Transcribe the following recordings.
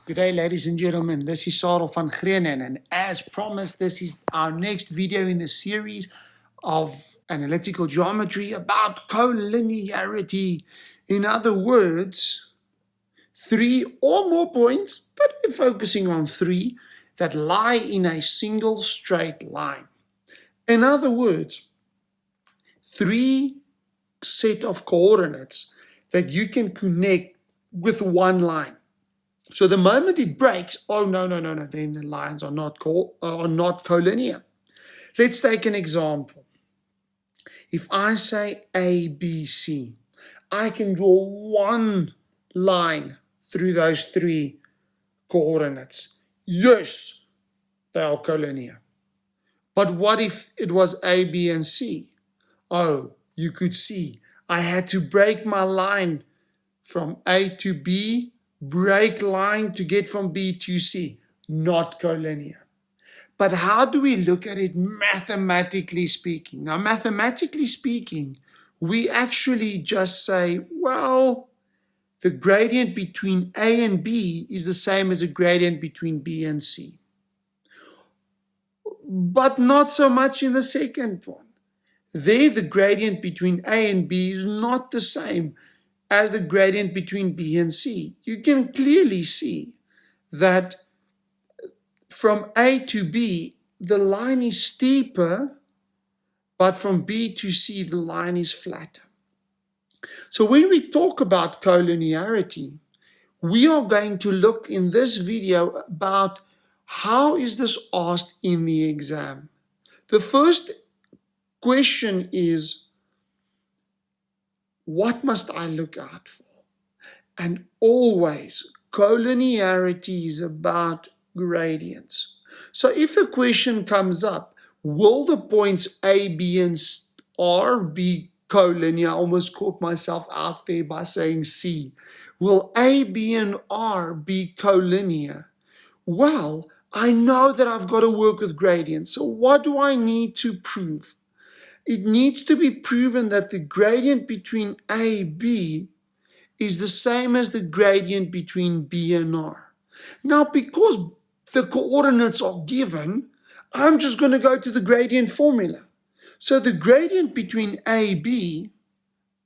Good day, ladies and gentlemen. This is Sarel van Greenen, and as promised, this is our next video in the series of analytical geometry about collinearity. In other words, three or more points, but we're focusing on three, that lie in a single straight line. In other words, three set of coordinates that you can connect with one line. So the moment it breaks, oh no, then the lines are not collinear. Let's take an example. If I say ABC, I can draw one line through those three coordinates. Yes, they are collinear. But what if it was A, B, and C? Oh, you could see I had to break my line from A to B, break line to get from B to C, not collinear. But how do we look at it mathematically speaking? Now, mathematically speaking, we actually just say, well, the gradient between A and B is the same as the gradient between B and C. But not so much in the second one. There, the gradient between A and B is not the same as the gradient between B and C. You can clearly see that from A to B, the line is steeper, but from B to C, the line is flatter. So when we talk about collinearity, we are going to look in this video about how is this asked in the exam. The first question is, what must I look out for? And always, collinearity is about gradients. So if the question comes up, will the points A, B, and R be collinear? I almost caught myself out there by saying C. Will A, B, and R be collinear? Well, I know that I've got to work with gradients. So what do I need to prove? It needs to be proven that the gradient between A, B is the same as the gradient between B and R. Now, because the coordinates are given, I'm just going to go to the gradient formula. So the gradient between A, B,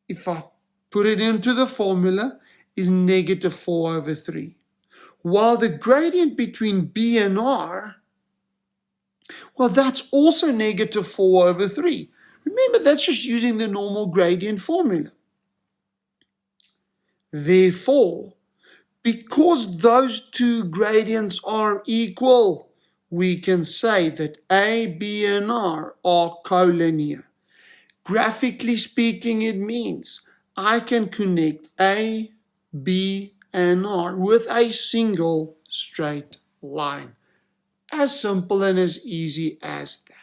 if I put it into the formula, is negative 4 over 3. While the gradient between B and R, well, that's also negative 4 over 3. Remember, that's just using the normal gradient formula. Therefore, because those two gradients are equal, we can say that A, B, and R are collinear. Graphically speaking, it means I can connect A, B, and R with a single straight line. As simple and as easy as that.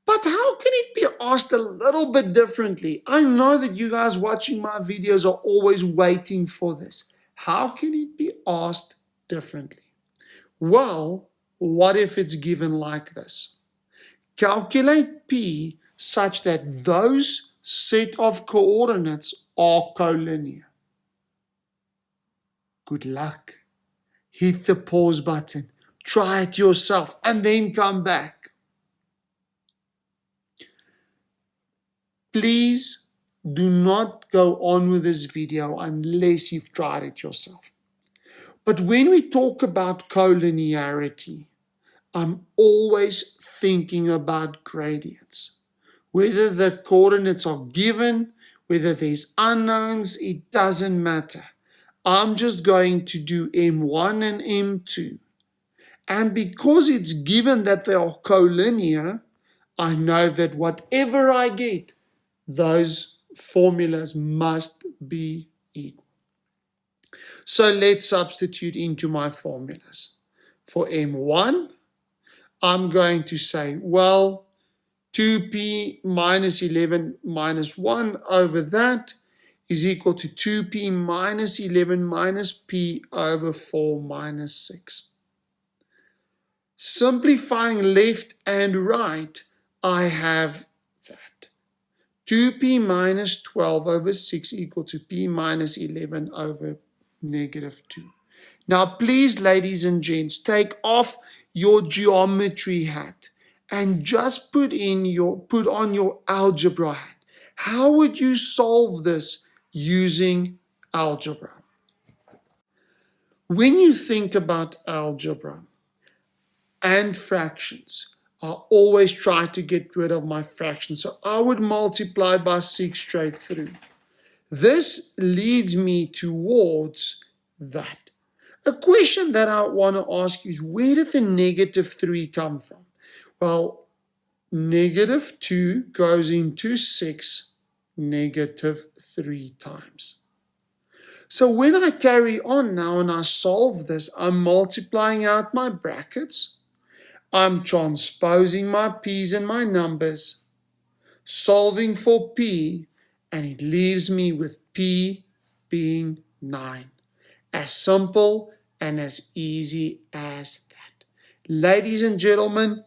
But how can it be asked a little bit differently? I know that you guys watching my videos are always waiting for this. How can it be asked differently? Well, what if it's given like this? Calculate P such that those set of coordinates are collinear. Good luck. Hit the pause button. Try it yourself and then come back. Please do not go on with this video unless you've tried it yourself. But when we talk about collinearity, I'm always thinking about gradients. Whether the coordinates are given, whether there's unknowns, it doesn't matter. I'm just going to do M1 and M2. And because it's given that they are collinear, I know that whatever I get, those formulas must be equal. So let's substitute into my formulas. For M1, I'm going to say, well, 2p minus 11 minus 1 over that is equal to 2p minus 11 minus p over 4 minus 6. Simplifying left and right, I have that. 2p minus 12 over 6 equal to p minus 11 over negative 2. Now, please, ladies and gents, take off your geometry hat and just put on your algebra hat. How would you solve this using algebra? When you think about algebra and fractions, I always try to get rid of my fractions. So I would multiply by 6 straight through. This leads me towards that. A question that I want to ask you is, where did the negative 3 come from? Well, negative 2 goes into 6 negative 3 times. So when I carry on now and I solve this, I'm multiplying out my brackets. I'm transposing my p's and my numbers, solving for p, and it leaves me with p being 9. As simple and as easy as that. Ladies and gentlemen,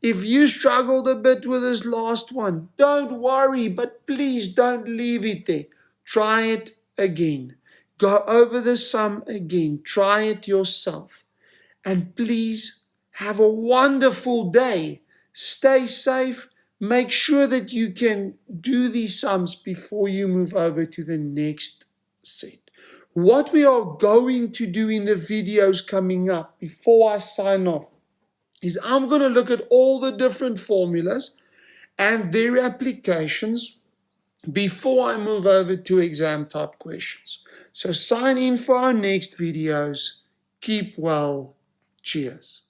if you struggled a bit with this last one, don't worry, but please don't leave it there. Try it again. Go over the sum again. Try it yourself. And please have a wonderful day. Stay safe. Make sure that you can do these sums before you move over to the next set. What we are going to do in the videos coming up before I sign off is I'm going to look at all the different formulas and their applications before I move over to exam type questions. So sign in for our next videos. Keep well. Cheers.